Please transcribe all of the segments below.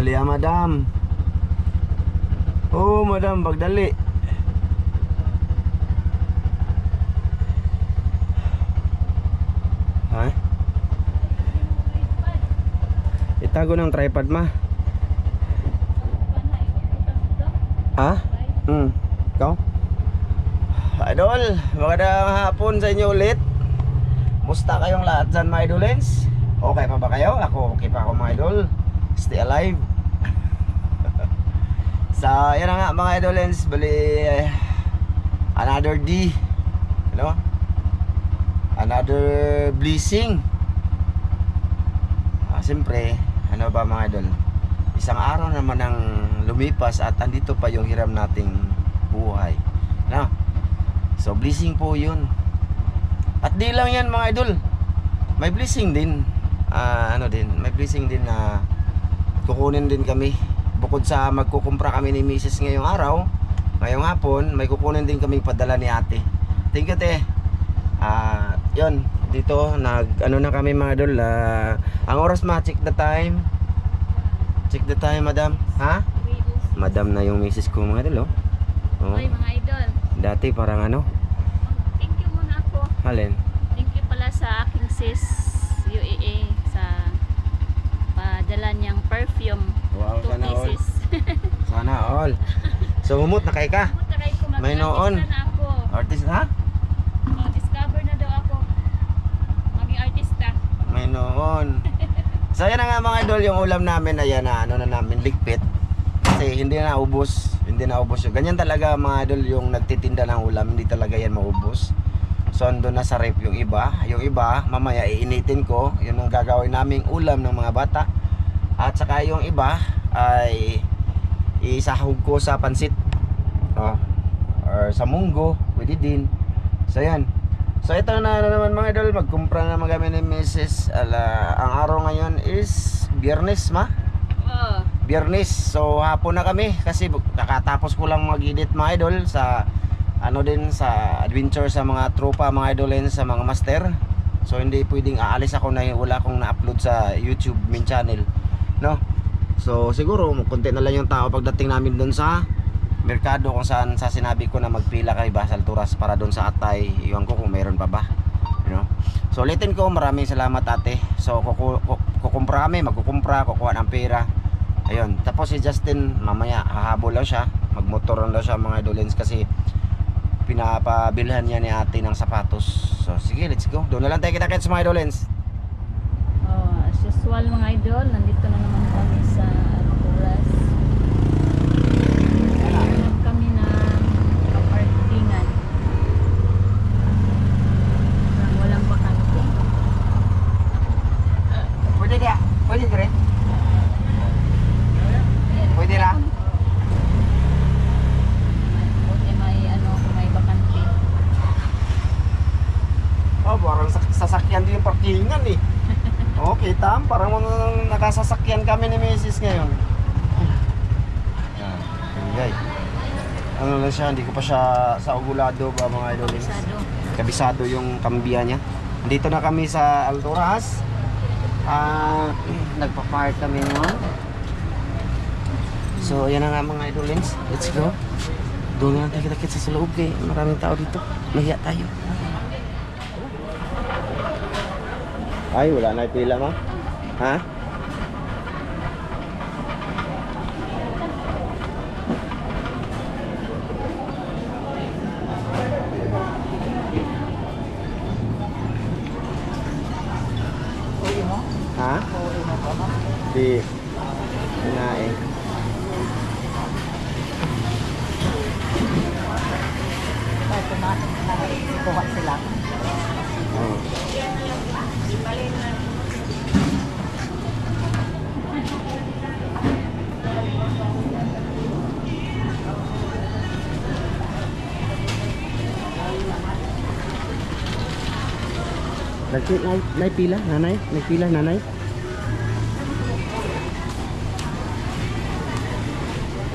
Pagdali madam. Oh madam, pagdali. Ha? Itago ng tripod ma. Ha? Ikaw? Idol, magandang hapon sa inyo ulit. Musta kayong lahat dyan mga idolens? Okay pa ba kayo? Ako okay pa ako mga idol. Stay alive. So yan na nga mga idolens. Bali another D, you know? Another blessing. Siyempre, ano ba mga idol, isang araw naman ang lumipas at andito pa yung hiram nating buhay, no? So blessing po yun. At di lang yan mga idol, may blessing din, may blessing din na kukunin din kami. Bukod sa magkukumpra kami ni Mrs. ngayong araw, ngayong hapon, may kukunin din kami padala ni ate. Thank you te. Yun, dito na kami mga idol. Ang oras ma, check the time. Check the time madam. Ha? Madam na yung Mrs. ko mga idol, oh. Hoy mga idol. Dati parang Thank you muna ako. Alin? Thank you pala sa aking sis UAA sa padala niyang perfume. Wow, 2 sana all. pieces. Sana all. So humot na kay ka. May noon. Na ako. Artist ha? Discover na daw ako. Maging artista. May noon. So yan na nga mga idol, yung ulam namin ayan na namin ligpit. Kasi hindi na ubos yun. Ganyan talaga mga idol yung nagtitinda ng ulam, hindi talaga yan maubos. So andun na sa rep yung iba mamaya iinitin ko. Yun ang gagawin naming ulam ng mga bata. At saka yung iba ay isahog ko sa pansit, or sa munggo, pwede din. So yan. So ito na naman mga idol, magkumpra na kami ni Mrs. Ang araw ngayon is Biyernes ma? Biyernes. So hapon na kami kasi kakatapos ko lang mag-edit mga idol sa sa adventure sa mga tropa mga idol and sa mga master. So hindi pwedeng aalis ako na wala akong na-upload sa YouTube main channel, no? So siguro konti na lang yung tao pagdating namin doon sa merkado kung saan sa sinabi ko na magpila kay Basal Turas para doon sa Atay. Iwan ko kung mayroon pa ba, you know? So ulitin ko, maraming salamat ate. So kukumpra kami, magkukumpra, kukuha ng pera. Ayun, tapos si Justin mamaya hahabol lang siya, magmotor lang daw siya mga idolens kasi pinapabilhan niya ni ate ng sapatos. So sige, let's go. Doon na lang tayo kita-kits mga idolens. As usual mga idol, nandito na naman kami sa Makulas. Hanap kami ng kapartingan. Walang bakante. Pwede dia, pwede dire. Pwede na. Buti may bakante. Oh, parang sasakyan din yung parkingan eh. Okay, parang nakasasakyan kami ni Mrs. ngayon. Yan, ano lang siya, hindi ko pa siya sa ugulado ba mga idol. Kabisado yung kambia niya. Dito na kami sa Alturas. Nagpa-park kami ngayon. So yan na nga mga idolins. Let's go. Doon na tayo kita-kit sa loob kay maraming tao dito. Mahiya tayo. Ay, wala na pila ma. Ha? Ha? Di. Nga eh. Kuha sila. Oh. Nagpila nanay? Nagpila nanay?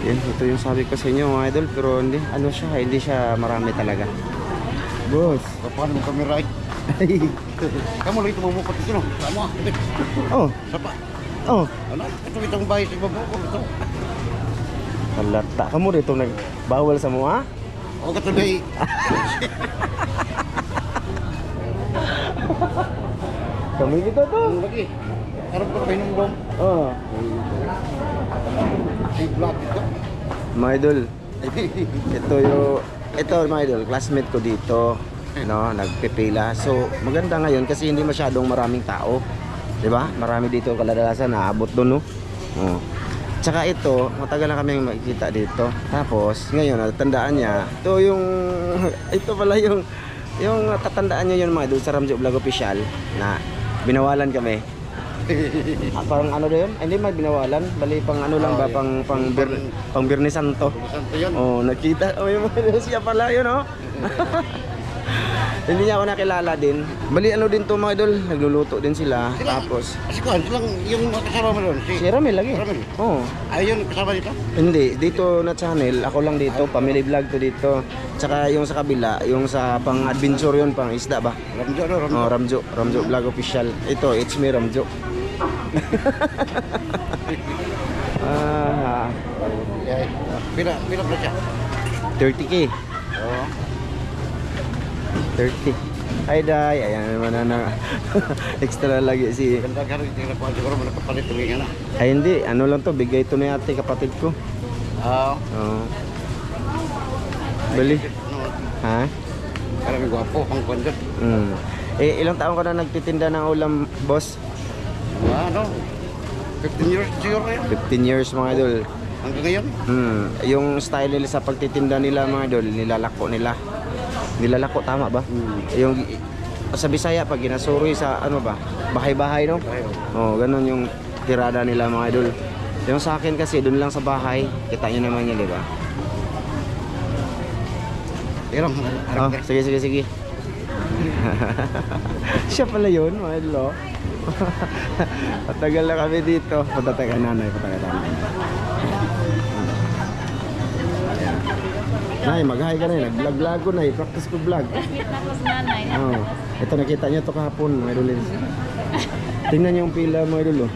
Yan, ito yung sabi ko sa inyo mga idol, pero hindi, hindi siya marami talaga. Boss, Paano mo kami right? Kamu lagi tumumukot dito no? Kamu ah. oh, Sapa. Oh, Ano? Ito itong bahay sa babo ko ito. halata ka mo dito nagbawal sa mo ha? O katuloy. Kami kita to. Ang lagi. Harap ko kayo ng dom. Oh, Si vlog ito. mga idol. Ito mga idol, classmate ko dito. No, nagpipila. So, maganda ngayon kasi hindi masyadong maraming tao. 'Di ba? Marami dito kadalasan naabot doon, no. Oh. Tsaka ito, matagal na kami makikita dito. Tapos, ngayon, natandaan niya, ito pala yung tatandaan niyo yun mga idol sa Ramjo Vlog Official na binawalan kami. Parang ano na yun? Ay, hindi binawalan. Bali, pang ano lang ba? Pang Birni Santo. Santo yun. Oh, nakita. Oh, yung siya pala yun, oh. Hindi niya ako nakilala din. Bali, ano din to mga idol? Nagluluto din sila. Tapos, Kasi kuhan, silang yung kasama mo doon. si Ramil lagi. Ramil? Oh. Ayun, kasama dito? Hindi, dito na channel, ako lang dito, family vlog to dito. Tsaka yung sa kabila, yung sa pang adventure yun, pang isda ba? Ramjo, no? Ramjo. Oh, Ramjo Vlog Official. Ito, it's me Ramjo. Ah, Yeah. Pila pa siya. 30k. Oo. 30. Hi Day, ayan naman na extra lagi si. Ganda ka rin, tingnan ko siguro mo nakapalit rin yan. Ay hindi, ano lang to, bigay to ni ate kapatid ko. Oo. Oh. Bali. Ha? Karami gwapo, ang kondot. Eh, ilang taon ka na nagtitinda ng ulam, boss? Ano? 15 years siguro yan. 15 years mga idol. Hanggang ngayon. Yung style nila sa pagtitinda nila mga idol, nilalako nila. Nilalako, tama ba? Yung sa Bisaya pag ginasuroy sa ano ba? Bahay-bahay, no? Oh, ganun yung tirada nila mga idol. Yung sa akin kasi doon lang sa bahay, kita niyo naman yun, di ba? Pero, Oh, sige. Siya pala yun, mga idol. Oh. Patagal na kami dito. Patatagal nanay. Nay, mag-hi ka na. Nag-vlog ko na. Practice ko vlog. Classmate na ko sa nanay. Oh. Ito, nakita niyo to kahapon, mga idolins. Tingnan niyo yung pila, mga idol. Oh.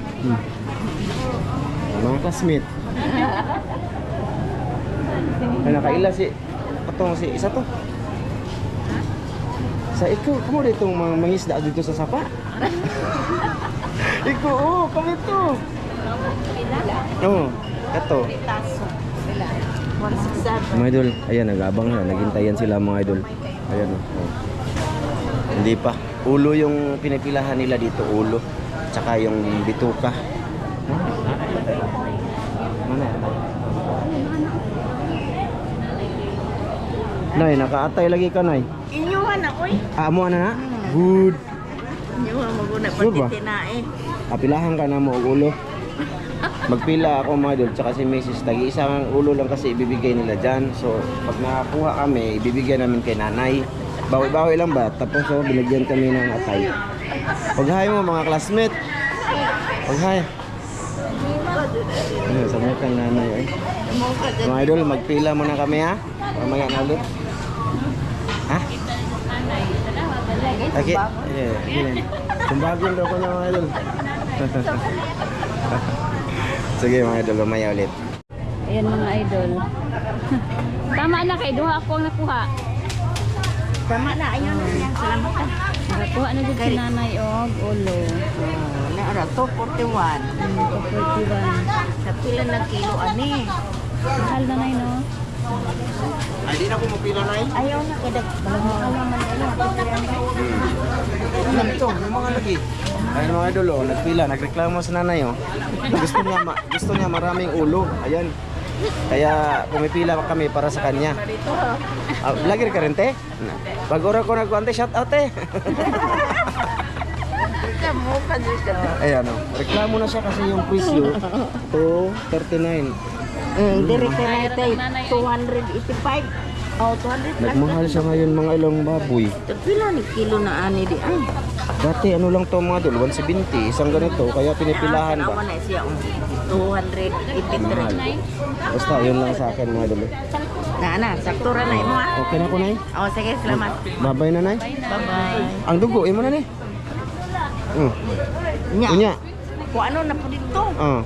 Mga classmate. Ay, nakaila si... Patong si... Isa to. Sa ikaw, kamo dito mga mangisda dito sa sapa? Ikaw, oh, kami to. Oh, ito. Mga idol, ayan, nag-abang na. Naghintayan sila mga idol. Ayan, oh. Hindi pa. Ulo yung pinipilahan nila dito, ulo. Tsaka yung bituka. Mana? Nay, nakaatay lagi ka, Nay. Inyuhan ako eh. Amo na na? Good. Inyuhan mo guna Sure ba? pagtitinae. Apilahan ka na mo og ulo. Magpila ako mga idol, tsaka si Mrs. Tagi isang ulo lang kasi ibibigay nila dyan. So, pag nakakuha kami, ibibigay namin kay nanay. Bawi-bawi lang ba? Tapos so, binigyan kami ng atay. Pag-hi mo mga classmate. Pag-hi. Ano, sa mga kang nanay eh. Mga idol, magpila muna kami ha. Mamaya na ulit. Ha? Okay. Yeah. Kumbagon daw ko na mga idol. Sige mga idol, mamaya ulit. Ayan mga idol. Tama na kay duha ako ang nakuha. Tama na, ayun na yan. Salamat ka. Nakakuha na dito si nanay og ulo. Naara, 241. 41. Sa pila na kilo, ani. Mahal na nay, no? Ay, di na ako mapila na eh. Ayaw na, kada mahal naman ano. Alam ito, yung mga lagi. Ayun mga idol, oh, nagpila, nagreklamo sa nanay oh. Gusto niya maraming ulo. Ayan. Kaya pumipila kami para sa kanya. Vlogger ka rin, te? Pag ora ko nagkuhan, te, shout out, te. Kamu ka dito. Ayan oh. Reklamo na siya kasi yung presyo 239. Direct na ito, 285. Oh, 200 plus. Nagmahal siya ngayon mga ilang baboy. Pila ni kilo na ani di ay. Dati ano lang to mga idol, 170, isang ganito. Kaya pinipilahan ba? Tanawa na siya, 283. Mahal. Basta yun lang sa akin mga idol. Na, sakto ra na mo ah. Okay na ko, Nay? Oh, sige, salamat. Babay na, Nay? Bye-bye. Ang dugo, imo na ni. Nya. Unya. Kung ano na po dito. Oh.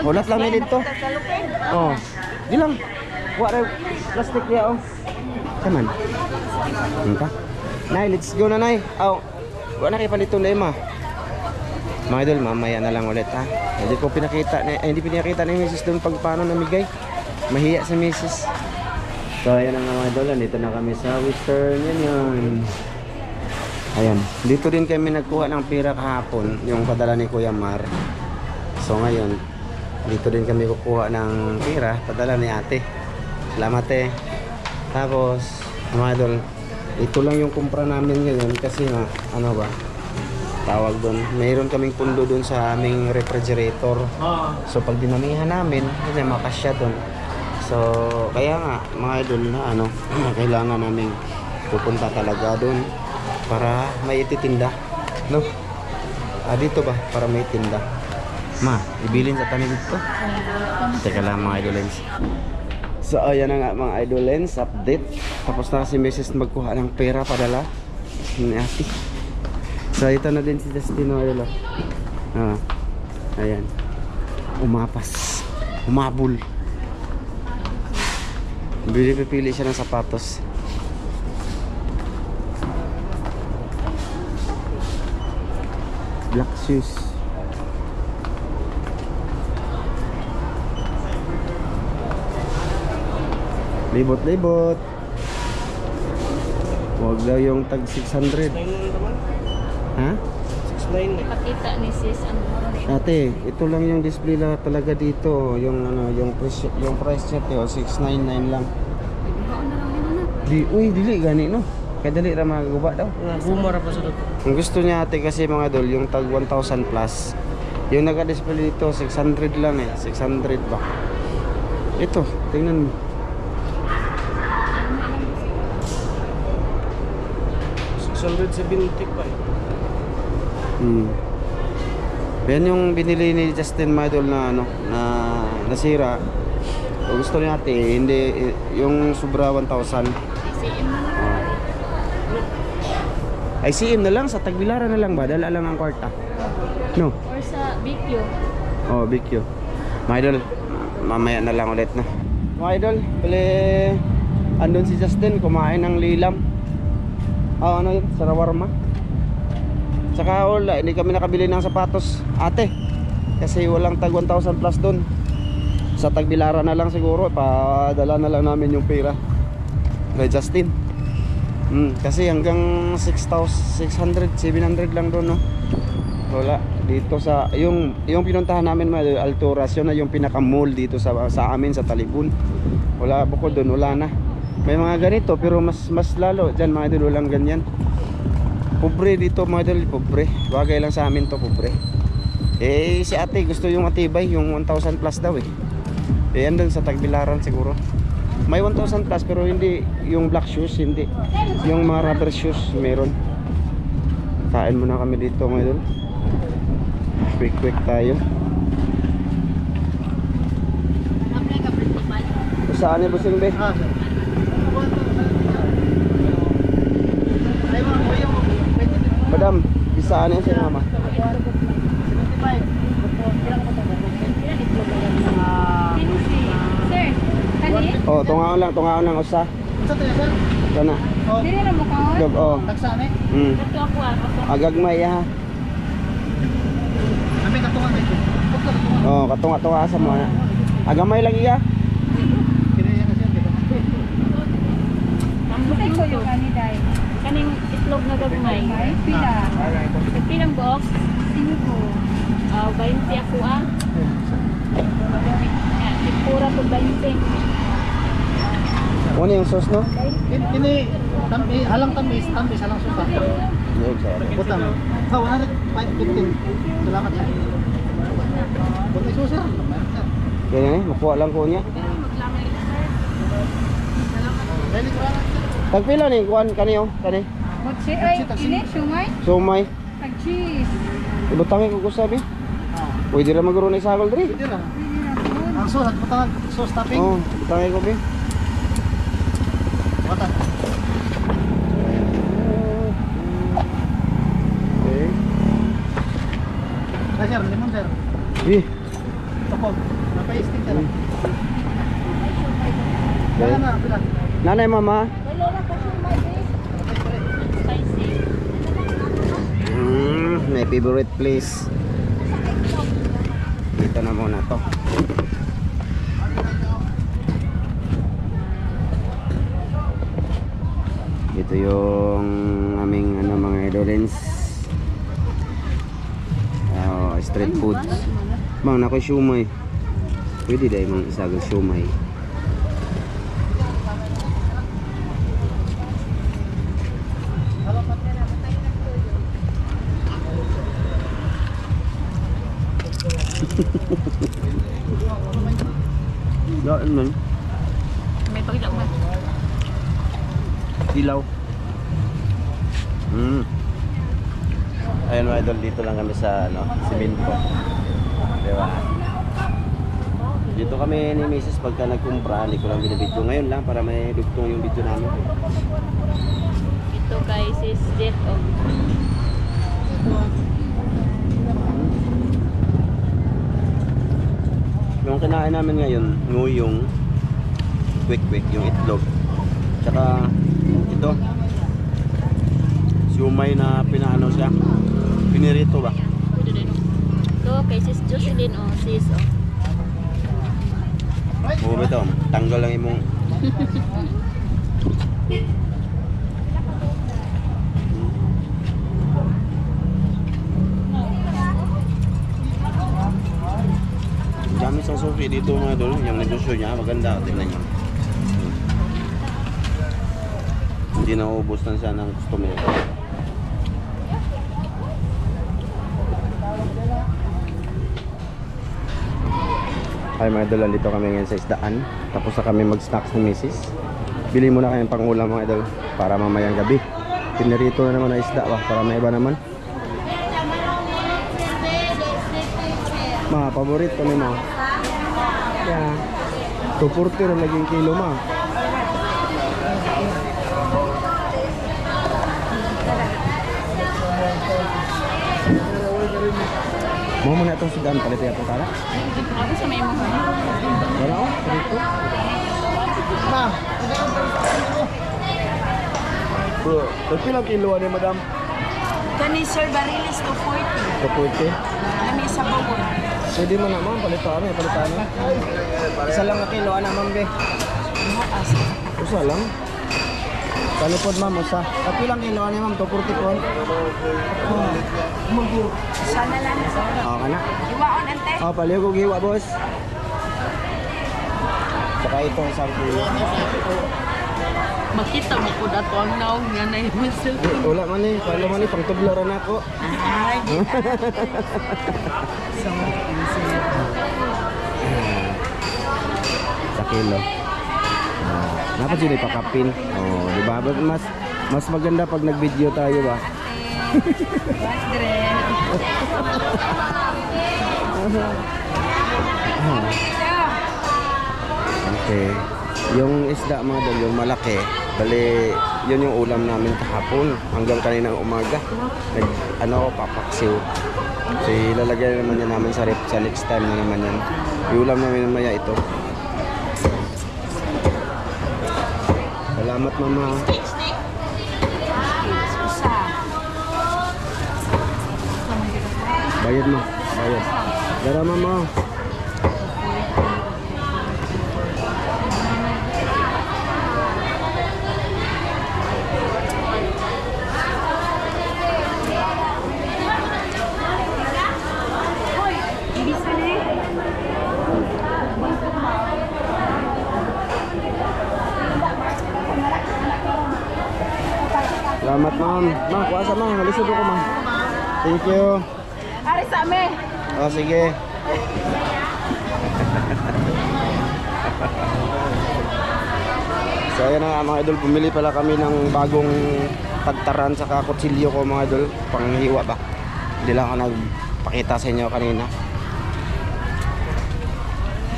Ulat lang ni dito. Kasalupin. Oh. Di lang. Kuha rin plastic niya oh. Kaman. Hinta. Nay, let's go na nay. Aw. Kuha na kayo palito na ma. Mga idol, mamaya na lang ulit ha. Hindi ko pinakita, hindi pinakita ni Mrs. doon pag paano namigay. Mahiya si Mrs. So ayan ang mga idol, dito na kami sa Western Union. Ayan, dito din kami nagkuha ng pera kahapon, yung padala ni Kuya Mar. So ngayon, dito din kami kukuha ng pera, padala ni ate. Salamat eh. Tapos, mga idol, ito lang yung kumpra namin ngayon kasi nga, ano ba, tawag doon, mayroon kaming pundo doon sa aming refrigerator. So pag dinamihan namin, kasi makasya doon. So kaya nga mga idol na ano, kailangan naming pupunta talaga doon para may ititinda, no? Dito ba para may tinda? Ma, ibilin sa tanim dito. Teka lang mga idolens. So ayan na nga mga idolens, update. Tapos na si Mrs. magkuha ng pera padala ni ate. So ito na din si Justino idol. Ayan. Umapas. Umabol. Pipili siya ng sapatos. Black shoes. Libot-libot. Huwag daw yung tag 600. Ha? Pakita ni sis ang Ate, ito lang yung display la talaga dito, yung ano, yung price niya teo 699 lang. Dili gani no. Kaya dali ra magaguba daw. Bumara pa sa dito. Ang gusto niya ate kasi mga dol, yung tag 1,000 plus. Yung naka-display dito 600 lang eh, 600 ba. Ito, tingnan mo. 670 pa eh. Yan yung binili ni Justin Madol na ano, na nasira. Kung gusto niya ate, hindi yung sobra 1,000. ICM na lang. ICM na lang, sa Tagbilaran na lang ba? Dala lang ang kwarta. No? Or sa Bicyo. Oh, BQ. Mga idol, mamaya na lang ulit na. Mga idol, pala andun si Justin kumain ng lilam. Ano yun? Sarawarma. Saka wala, hindi kami nakabili ng sapatos ate. Kasi walang tag 1,000 plus dun. Sa Tagbilaran na lang siguro, padala na lang namin yung pera kay Justin. Kasi hanggang 6,600, 700 lang doon no. Wala dito sa yung pinuntahan namin mga Alturas, yun na yung pinaka mall dito sa amin sa Talibon. Wala bukod doon, wala na. May mga ganito pero mas lalo diyan mga idol, walang ganyan. Pobre dito mga idol, pobre. Bagay lang sa amin to, pobre. Eh si ate gusto yung matibay, yung 1,000 plus daw eh. Eh andun sa Tagbilaran siguro. May 1,000 plus pero hindi yung black shoes, hindi. Yung mga rubber shoes meron. Kain muna kami dito mga idol. Quick tayo. Saan yung busing be? Madam, bisaan yan siya mama. Sir, kani? Oh, tungaon lang usa. Kana. Dili na mo kaon. Dog oh. Tagsane? Ito ako Agagmay ha. Kami katungan ito. Oh, katunga sa mga. Agamay lagi ya. Kinaya kasi yan dito. Mambutay ko yung kaniday. Kaning itlog na gagmay. Pila. Pilang box? 5. 20 ako ah. Pura po 20. Ano yung sauce no? Kini halang tamis halang suka. Butang. Ha, 115. Salamat sir. Butang iso sir. Ganyan eh, makuha lang ko niya. Tagpila ni kuan kaniyo, kani. Motsi ay ini sumay. Sumay. Tag cheese. Ibutangin ko sabi. Pwede ra maguro ni sagol diri. Hindi lang. Ang sauce, butang sauce topping. Oh, butangin ko bi. Butang. Okay. Ah, sir, limon sir. Eh, Tapos, napa-stick sir. okay. Kaya na, pila. Nanay, mama. Spicy. My favorite place. Dito na muna to. Ito yung aming ano mga idolins. Street food. Bang nako siomay. Pwede dai mang isagang siomay. Daan man. May pagdang man. Dilaw. Ayun mga idol, dito lang kami sa ano, Siminto. Diba? Dito kami ni Mrs. pagka nagkumpra, hindi ko lang binibidyo. Ngayon lang para may dugtong yung video namin. Ito guys is date of Yung kinain namin ngayon, nguyong, quick yung itlog. Tsaka ito, siumay na pinaano siya, pinirito ba? ito kay sis Jocelyn o sis o. Oo ito, tanggal lang imong dami sa suki dito mga idol, yung negosyo niya maganda, tingnan niyo. Hindi na ubos na siya ng customer. Ay mga idol, dito kami ngayon sa isdaan. Tapos na kami mag-snacks ni Mrs. Bili muna kayong pangulam mga idol para mamayang gabi. Pinirito na naman na isda ba, para may iba naman. Ma, paborito ni mo. Yeah. 240 na naging kilo ma. Mau muna itong sidaan palit yung tara? Ako sa may mga. Wala ko, dito. Ma, Bro, pilang kilo ni madam? Kani Sir Barilis 240. 240. Kami sa bawon. Pwede mo naman, palitaan eh, palitaan eh. Isa lang na kilo, ana ma'am be. Isa lang. Kalipod ma'am, usa. Pilang kilo ni ma'am, 240 po. Sana lang. Oo, kana. Iwaon ante. Oh, paliw ko giwa, boss. Saka ito, isang kilo. Makita mo ko dato ang naong nga na yung Wala man eh, palo man eh, pang tublaran ako. Ay, Sa kilo. Dapat sila ipakapin. Oh, di ba? Mas maganda pag nag-video tayo ba? Okay. Yung isda mga dal, yung malaki, bali, yun yung ulam namin kahapon hanggang kaninang umaga. Ano, papaksiw. So, ilalagay naman yan namin sa rep sa next time na naman yan. Iulam namin maya ito. Salamat mama. Bayad mo, bayad. Dara mama. Salamat ma'am. Ma, kuasa ma, malisod ako ma. Thank you. Ari sa me. Oh, sige. So ayan na mga idol, pumili pala kami ng bagong tagtaran sa kutsilyo ko mga idol, panghiwa ba. Hindi lang ako nagpakita sa inyo kanina.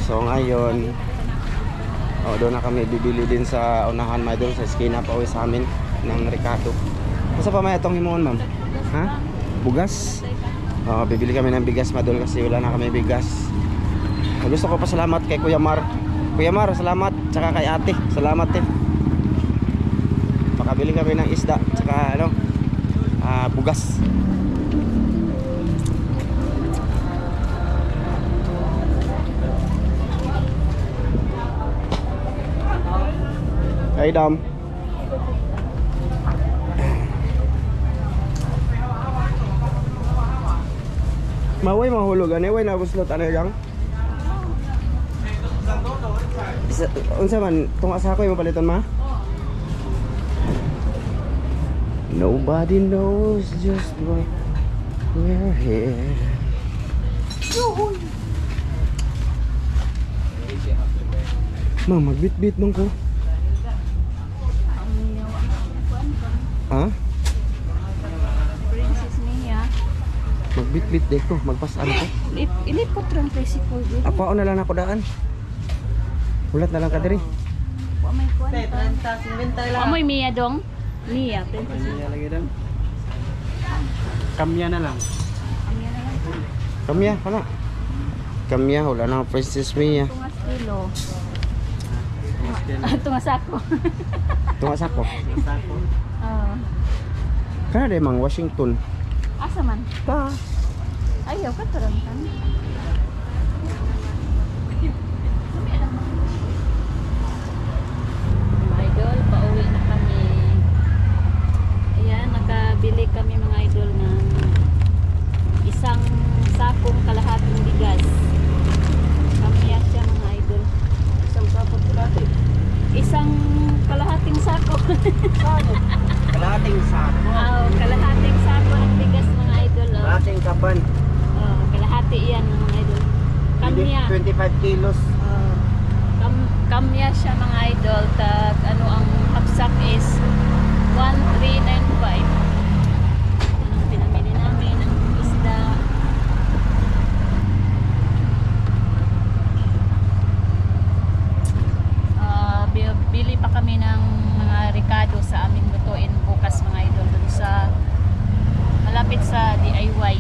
So ngayon, doon na kami bibili din sa unahan mga idol, sa eskina pa uwi sa amin ng Ricardo. Basta pa may itong himuon ma'am? Ha? Bugas? Bibili kami ng bigas mga idol kasi wala na kami bigas. Gusto ko pasalamat kay Kuya Mar. Kuya Mar, salamat. Tsaka kay ate, salamat din. Pakabili kami ng isda, tsaka ano, bugas. Hey Dam. Maway mahulog ani way naguslot ano yang? Unsa man tong asa ko yung paliton ma? Nobody knows just what we're here. Ma, magbit-bit man ko. Ha? Princess Mia. Magbit-bit de ko, magpasan ko. Ilipot lang tricycle dito. Apaon na lang ako daan. Ulat na lang ka diri. Wa may kwenta. Amoy Mia dong. Mia, Princess Mia. Lagi dan. Kamya na lang. Kamya, kana. Kamya, wala na Princess Mia. Tungas kilo. Tungas ako. Tungas ako. Sako. Kana de mang Washington. Asa man? Ta. Ayaw ka tarantan. Idol, pauwi na kami. Ayan, nakabili kami mga idol ng isang sakong kalahating bigas. Kamiya siya mga idol. Isang sapot kalahati. Isang kalahating sako. Kalahating sako. Oh, kalahating sako ng bigas mga idol. Oh. Kalahating kaban. Oh, kalahati yan mga idol. Kamiya. 25 kilos. Oh, kamya siya mga idol. Tag ano ang hapsak is 1395. Yan ang pinamili namin ang isda. Bili pa kami ng mga ricado sa aming lutuin bukas mga idol dun sa malapit sa DIY.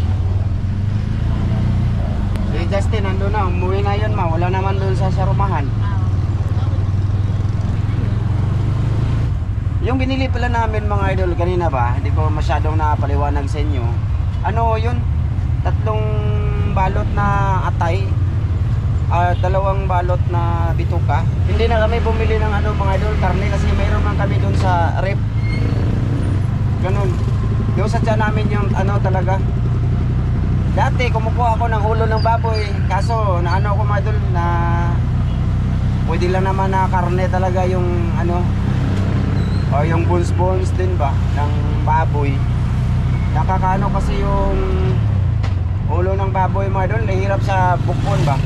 Si Justin nandun na, umuwi na yun ma. Wala naman doon sa sarumahan. Yung binili pala namin mga idol kanina ba, hindi ko masyadong napaliwanag sa inyo. Ano yun? 3 balot na atay. 2 balot na bituka. Hindi na kami bumili ng ano mga idol, karne kasi mayroon man kami doon sa rep. Ganun. Yung sa tiyan namin yung ano talaga. Dati kumukuha ako ng ulo ng baboy, kaso na ano ko mga idol na pwede lang naman na karne talaga yung ano o yung bones din ba ng baboy. Nakakaano kasi yung ulo ng baboy mga idol, nahihirap sa bukon ba,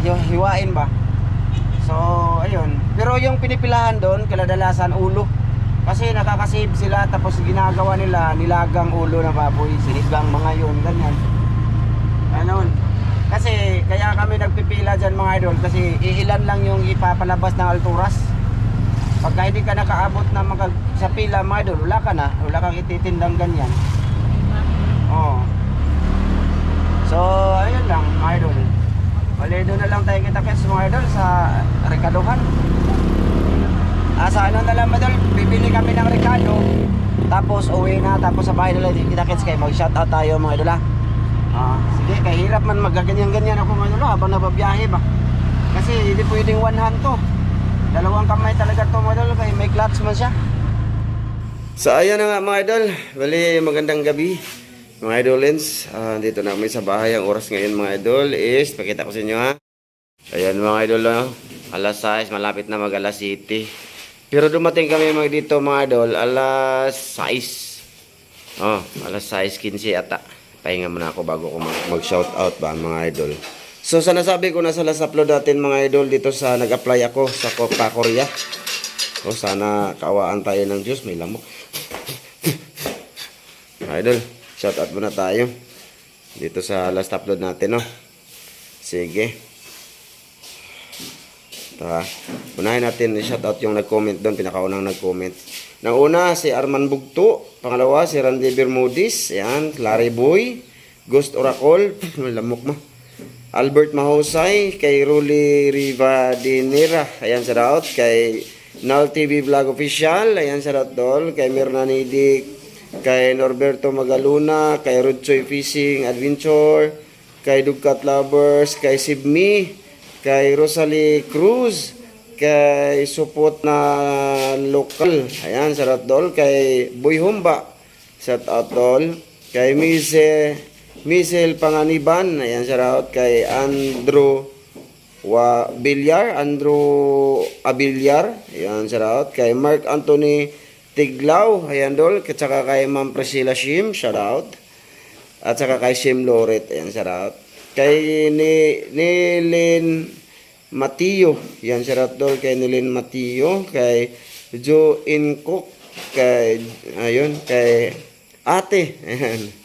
yung hiwain ba. So ayun, pero yung pinipilahan doon kadalasan ulo kasi nakakasave sila, tapos ginagawa nila nilagang ulo ng baboy, sinigang mga yun, ganyan. Ano, kasi kaya kami nagpipila dyan mga idol kasi iilan lang yung ipapalabas ng alturas. Pagka hindi ka nakaabot na sa pila mga idol, wala kang ititindang ganyan. Oo. So ayun lang mga idol, bali doon na lang tayo kita-kits mga idol sa Ricadohan. Sa ano na lang mga idol, bibili kami ng Ricado, tapos uwi na, tapos sa bahay na lang kita-kits kayo, mag-shoutout tayo mga idol ha. Sige, kahirap man magaganyan-ganyan ako mga idol habang nababiyahe ba, kasi hindi pwedeng one hand to, 2 kamay talaga to mga idol, kaya may clutch man siya. So ayan na nga mga idol, bali magandang gabi mga idolins. Dito na kami sa bahay. Ang oras ngayon mga idol is, pakita ko sa inyo ha. Ayan mga idol, alas 6, malapit na mag alas 7. Pero dumating kami dito mga idol alas 6. Alas 6:15 ata. Pahinga muna ako bago ko mag shout out ba mga idol. So sa nasabi ko na sa last upload natin mga idol, dito sa nag-apply ako sa Copa Korea. Sana kawaan tayo ng Diyos, may lamok. Mga idol, shout out muna tayo dito sa last upload natin, no? Sige. Ito ha. Unahin natin i-shout out yung nag-comment doon, pinakaunang nag-comment. Nang una si Arman Bugto, pangalawa si Randy Bermudis, yan, Larry Boy, Ghost Oracle, lamok mo. Albert Mahusay, kay Ruli Rivadinera, ayan sa raot, kay Nal TV Vlog Official, ayan sa raot dol, kay Mirna Nidik, kay Norberto Magaluna, kay Rudsoy Fishing Adventure, kay Dugkat Lovers, kay Sibmi, kay Rosalie Cruz, kay Supot na Lokal, ayan sa raot dol, kay Boy Humba, sa raot dol, kay Michelle Panganiban, ayan sa raot, kay Andrew Andrew Abiliar, ayan sa raot, kay Mark Anthony Tiglaw, ayan dol, at saka kay Ma'am Priscilla Shim, shout out, at saka kay Shim Loret, ayan sa raot, kay Nilin Matio, ayan sa raot dol, kay Nilin Matio, kay Jo Incook, kay Ate, ayan.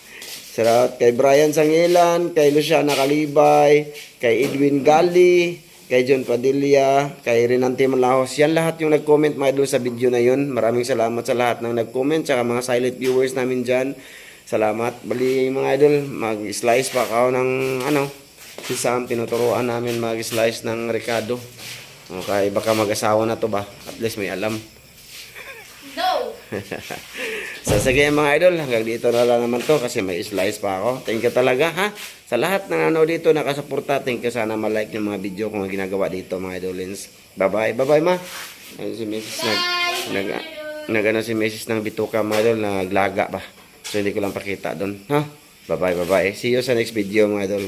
Salamat kay Brian Sangilan, kay Luciana Kalibay, kay Edwin Gali, kay John Padilla, kay Renante Malahos. Yan lahat yung nag-comment mga idol sa video na yun. Maraming salamat sa lahat ng nag-comment, saka mga silent viewers namin dyan. Salamat. Bali mga idol, mag-slice pa ako ng si Sam, tinuturuan namin mag-slice ng Ricardo. Okay, baka mag-asawa na to ba? At least may alam. No! So sige mga idol, hanggang dito na lang naman to kasi may slice pa ako. Thank you talaga ha. Sa lahat ng dito nakasuporta, thank you, sana ma-like yung mga video kung ginagawa dito mga idolins. Bye-bye. Bye-bye ma. Si Mrs. si Mrs. ng bituka mga idol, naglaga ba. So hindi ko lang pakita doon. Ha? Bye-bye, bye-bye. See you sa next video mga idol.